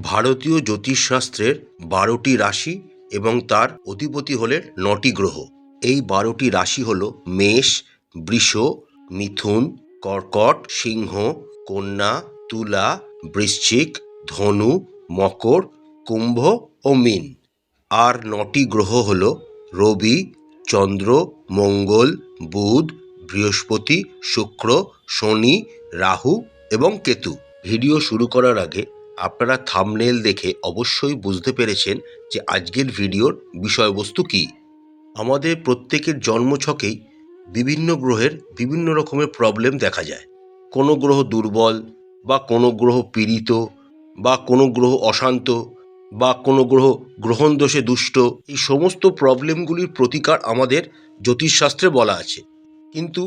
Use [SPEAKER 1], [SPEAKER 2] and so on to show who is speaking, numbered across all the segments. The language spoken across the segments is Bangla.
[SPEAKER 1] ভারতীয় জ্যোতিষশাস্ত্রের ১২টি রাশি এবং তার অধিপতি হলেন ৯টি গ্রহ। এই ১২টি রাশি হল মেষ, বৃষ, মিথুন, কর্কট, সিংহ, কন্যা, তুলা, বৃশ্চিক, ধনু, মকর, কুম্ভ ও মীন। আর ৯টি গ্রহ হল রবি, চন্দ্র, মঙ্গল, বুধ, বৃহস্পতি, শুক্র, শনি, রাহু এবং কেতু। ভিডিও শুরু করার আগে আপনারা থাম্বনেল দেখে অবশ্যই বুঝতে পেরেছেন যে আজকের ভিডিওর বিষয়বস্তু কী। আমাদের প্রত্যেকের জন্মছকেই বিভিন্ন গ্রহের বিভিন্ন রকমের প্রবলেম দেখা যায়। কোনো গ্রহ দুর্বল, বা কোনো গ্রহ পীড়িত, বা কোনো গ্রহ অশান্ত, বা কোনো গ্রহ গ্রহণ দোষে দুষ্ট। এই সমস্ত প্রবলেমগুলির প্রতিকার আমাদের জ্যোতিষশাস্ত্রে বলা আছে। কিন্তু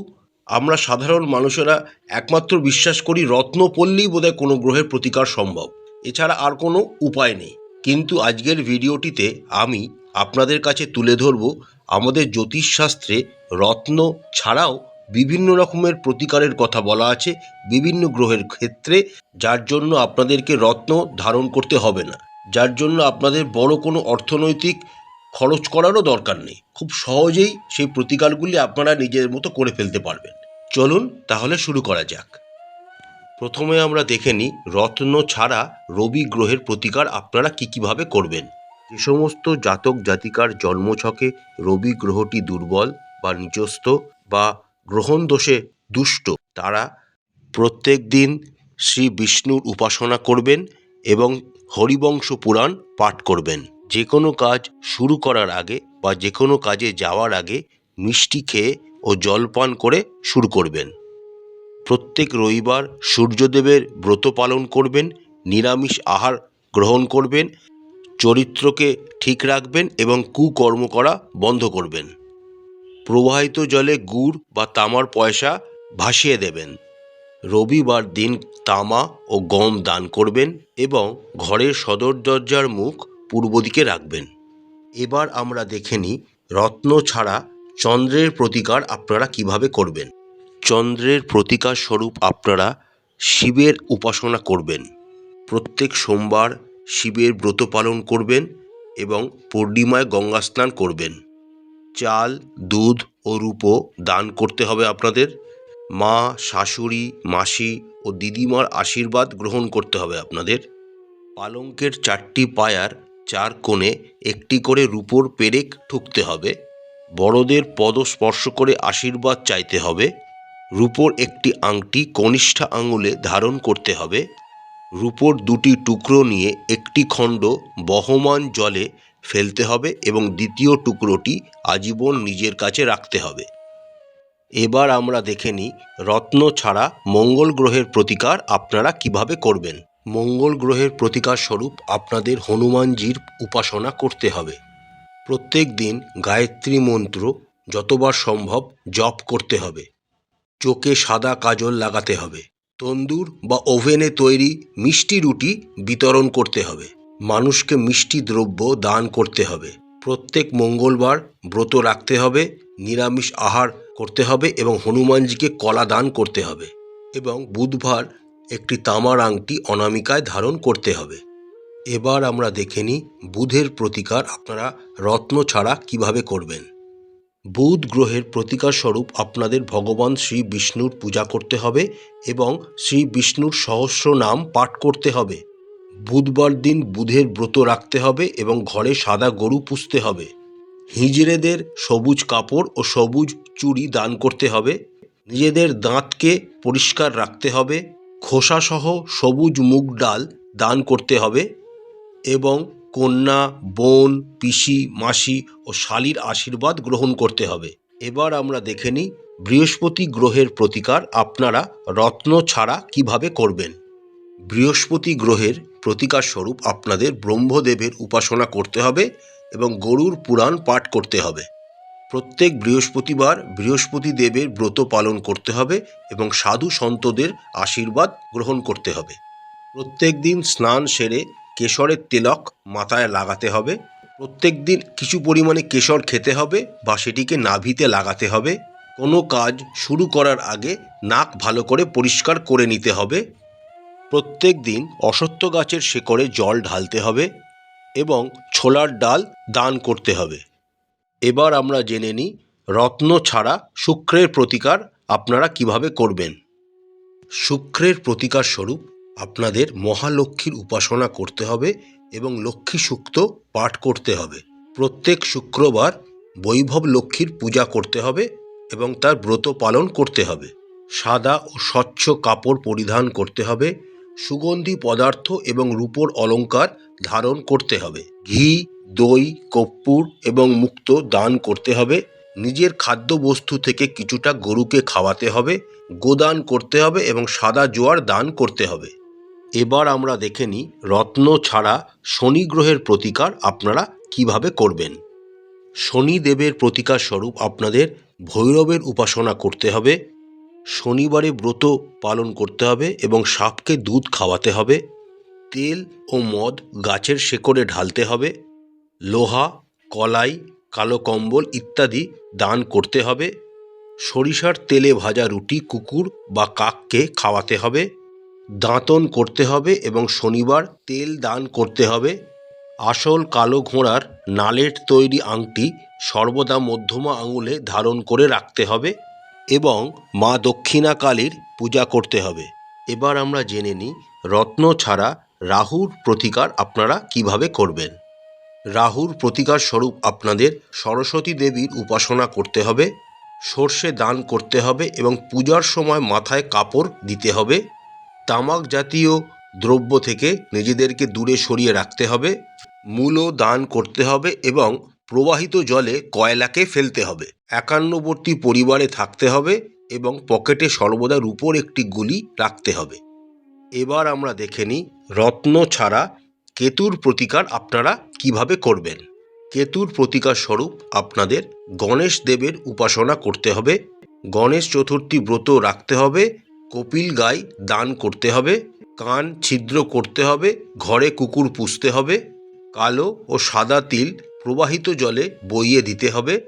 [SPEAKER 1] আমরা সাধারণ মানুষেরা একমাত্র বিশ্বাস করি রত্ন পড়লেই বোধহয় কোনো গ্রহের প্রতিকার সম্ভব, এছাড়া আর কোনো উপায় নেই। কিন্তু আজকের ভিডিওটিতে আমি আপনাদের কাছে তুলে ধরব আমাদের জ্যোতিষশাস্ত্রে রত্ন ছাড়াও বিভিন্ন রকমের প্রতিকারের কথা বলা আছে বিভিন্ন গ্রহের ক্ষেত্রে, যার জন্য আপনাদেরকে রত্ন ধারণ করতে হবে না, যার জন্য আপনাদের বড় কোনো অর্থনৈতিক খরচ করারও দরকার নেই। খুব সহজেই সেই প্রতিকারগুলি আপনারা নিজের মতো করে ফেলতে পারবেন। চলুন তাহলে শুরু করা যাক। প্রথমে আমরা দেখে নিই রত্ন ছাড়া রবি গ্রহের প্রতিকার আপনারা কীভাবে করবেন। যে সমস্ত জাতক জাতিকার জন্মছকে রবি গ্রহটি দুর্বল বা নিচস্থ বা গ্রহণ দোষে দুষ্ট, তারা প্রত্যেক দিন শ্রী বিষ্ণুর উপাসনা করবেন এবং হরিবংশ পুরাণ পাঠ করবেন। যে কোনো কাজ শুরু করার আগে বা যে কোনো কাজে যাওয়ার আগে মিষ্টি খেয়ে ও জলপান করে শুরু করবেন। প্রত্যেক রবিবার সূর্যদেবের ব্রত পালন করবেন, নিরামিষ আহার গ্রহণ করবেন, চরিত্রকে ঠিক রাখবেন এবং কুকর্ম করা বন্ধ করবেন। প্রবাহিত জলে গুড় বা তামার পয়সা ভাসিয়ে দেবেন। রবিবার দিন তামা ও গম দান করবেন এবং ঘরের সদর দরজার মুখ পূর্ব দিকে রাখবেন। এবার আমরা দেখে নিই রত্ন ছাড়া চন্দ্রের প্রতিকার আপনারা কিভাবে করবেন। চন্দ্রের প্রতিকার স্বরূপ আপনারা শিবের উপাসনা করবেন। প্রত্যেক সোমবার শিবের ব্রত পালন করবেন এবং পূর্ণিমায় গঙ্গা স্নান করবেন। চাল, দুধ ও রূপো দান করতে হবে আপনাদের। মা, শাশুড়ি, মাসি ও দিদিমার আশীর্বাদ গ্রহণ করতে হবে আপনাদের। পালঙ্কের 4টি পায়ার 4 কোণে একটি করে রূপোর পেরেক ঠুকতে হবে। বড়দের পদ স্পর্শ করে আশীর্বাদ চাইতে হবে। রূপোর একটি আংটি কনিষ্ঠা আঙুলে ধারণ করতে হবে। রূপোর 2টি টুকরো নিয়ে একটি খণ্ড বহমান জলে ফেলতে হবে এবং দ্বিতীয় টুকরোটি আজীবন নিজের কাছে রাখতে হবে। এবার আমরা দেখে নিই রত্ন ছাড়া মঙ্গল গ্রহের প্রতিকার আপনারা কিভাবে করবেন। মঙ্গল গ্রহের প্রতিকার স্বরূপ আপনাদের হনুমানজির উপাসনা করতে হবে। প্রত্যেক দিন গায়ত্রী মন্ত্র যতবার সম্ভব জপ করতে হবে। চোখে সাদা কাজল লাগাতে হবে। তন্দুর বা ওভেনে তৈরি মিষ্টি রুটি বিতরণ করতে হবে। মানুষকে মিষ্টি দ্রব্য দান করতে হবে। প্রত্যেক মঙ্গলবার ব্রত রাখতে হবে, নিরামিষ আহার করতে হবে এবং হনুমানজিকে কলা দান করতে হবে এবং বুধবার একটি তামার আংটি অনামিকায় ধারণ করতে হবে। এবার আমরা দেখে নিই বুধের প্রতিকার আপনারা রত্ন ছাড়া কিভাবে করবেন। বুধ গ্রহের প্রতিকার স্বরূপ আপনাদের ভগবান শ্রী বিষ্ণুর পূজা করতে হবে এবং শ্রী বিষ্ণুর সহস্র নাম পাঠ করতে হবে। বুধবার দিন বুধের ব্রত রাখতে হবে এবং ঘরে সাদা গরু পুষতে হবে। হিজড়েদের সবুজ কাপড় ও সবুজ চুড়ি দান করতে হবে। নিজেদের দাঁতকে পরিষ্কার রাখতে হবে। খোসাসহ সবুজ মুগ ডাল দান করতে হবে এবং কন্যা, বোন, পিসি, মাসি ও শালীর আশীর্বাদ গ্রহণ করতে হবে। এবার আমরা দেখে নিই বৃহস্পতি গ্রহের প্রতিকার আপনারা রত্ন ছাড়া কিভাবে করবেন। বৃহস্পতি গ্রহের প্রতিকার স্বরূপ আপনাদের ব্রহ্মদেবের উপাসনা করতে হবে এবং গরুর পুরাণ পাঠ করতে হবে। প্রত্যেক বৃহস্পতিবার বৃহস্পতি দেবের ব্রত পালন করতে হবে এবং সাধু সন্তদের আশীর্বাদ গ্রহণ করতে হবে। প্রত্যেক দিন স্নান সেরে কেশরের তিলক মাথায় লাগাতে হবে। প্রত্যেক দিন কিছু পরিমাণে কেশর খেতে হবে বা সেটিকে নাভিতে লাগাতে হবে। কোনো কাজ শুরু করার আগে নাক ভালো করে পরিষ্কার করে নিতে হবে। প্রত্যেক দিন অশ্বত্থ গাছের শেকড়ে জল ঢালতে হবে এবং ছোলার ডাল দান করতে হবে। এবার আমরা জেনে নিই রত্ন ছাড়া শুক্রের প্রতিকার আপনারা কিভাবে করবেন। শুক্রের প্রতিকার স্বরূপ আপনাদের মহালক্ষ্মীর উপাসনা করতে হবে এবং লক্ষ্মী সূক্ত পাঠ করতে হবে। প্রত্যেক শুক্রবার বৈভব লক্ষ্মীর পূজা করতে হবে এবং তার ব্রত পালন করতে হবে। সাদা ও স্বচ্ছ কাপড় পরিধান করতে হবে। সুগন্ধি পদার্থ এবং রূপোর অলংকার ধারণ করতে হবে। ঘি, দই, কর্পূর এবং মুক্তো দান করতে হবে। নিজের খাদ্যবস্তু থেকে কিছুটা গরুকে খাওয়াতে হবে। গোদান করতে হবে এবং সাদা জোয়ার দান করতে হবে। এবার আমরা দেখে নিই রত্ন ছাড়া শনি গ্রহের প্রতিকার আপনারা কিভাবে করবেন। শনিদেবের প্রতিকার স্বরূপ আপনাদের ভৈরবের উপাসনা করতে হবে। শনিবারে ব্রত পালন করতে হবে এবং সাপকে দুধ খাওয়াতে হবে। তেল ও মদ গাছের শেকড়ে ঢালতে হবে। লোহা, কলাই, কালো কম্বল ইত্যাদি দান করতে হবে। সরিষার তেলে ভাজা রুটি কুকুর বা কাককে খাওয়াতে হবে। দাঁতন করতে হবে এবং শনিবার তেল দান করতে হবে। আসল কালো ঘোড়ার নালের তৈরি আংটি সর্বদা মধ্যমা আঙুলে ধারণ করে রাখতে হবে এবং মা দক্ষিণা কালীর পূজা করতে হবে। এবার আমরা জেনে নিই রত্ন ছাড়া রাহুর প্রতিকার আপনারা কিভাবে করবেন। রাহুর প্রতিকার স্বরূপ আপনাদের সরস্বতী দেবীর উপাসনা করতে হবে। সর্ষে দান করতে হবে এবং পূজার সময় মাথায় কাপড় দিতে হবে। তামাক জাতীয় দ্রব্য থেকে নিজেদেরকে দূরে সরিয়ে রাখতে হবে। মূলও দান করতে হবে এবং প্রবাহিত জলে কয়লাকে ফেলতে হবে। একান্নবর্তী পরিবারে থাকতে হবে এবং পকেটে সর্বদা রূপোর একটি গুলি রাখতে হবে। এবার আমরা দেখে নিই রত্ন ছাড়া কেতুর প্রতিকার আপনারা কিভাবে করবেন। কেতুর প্রতিকার স্বরূপ আপনাদের গণেশ দেবের উপাসনা করতে হবে। গণেশ চতুর্থী ব্রত রাখতে হবে। কপিল গাই দান করতে হবে। কান ছিদ্র করতে হবে। ঘরে কুকুর পুষতে হবে। কালো ও সাদা তিল প্রবাহিত জলে বইয়ে দিতে হবে।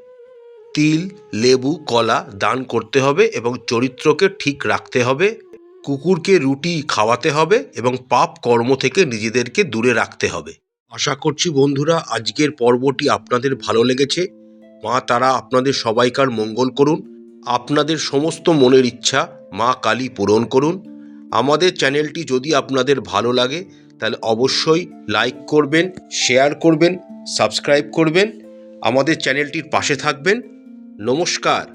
[SPEAKER 1] তিল, লেবু, কলা দান করতে হবে এবং চরিত্রকে ঠিক রাখতে হবে। কুকুরকে রুটি খাওয়াতে হবে এবং পাপ কর্ম থেকে নিজেদেরকে দূরে রাখতে হবে। আশা করছি বন্ধুরা আজকের পর্বটি আপনাদের ভালো লেগেছে। মা তারা আপনাদের সবাইকার মঙ্গল করুন। আপনাদের সমস্ত মনের ইচ্ছা মা কালী পূরণ করুন। আমাদের চ্যানেলটি যদি আপনাদের ভালো লাগে তাহলে অবশ্যই লাইক করবেন, শেয়ার করবেন, সাবস্ক্রাইব করবেন। আমাদের চ্যানেলটির পাশে থাকবেন। নমস্কার।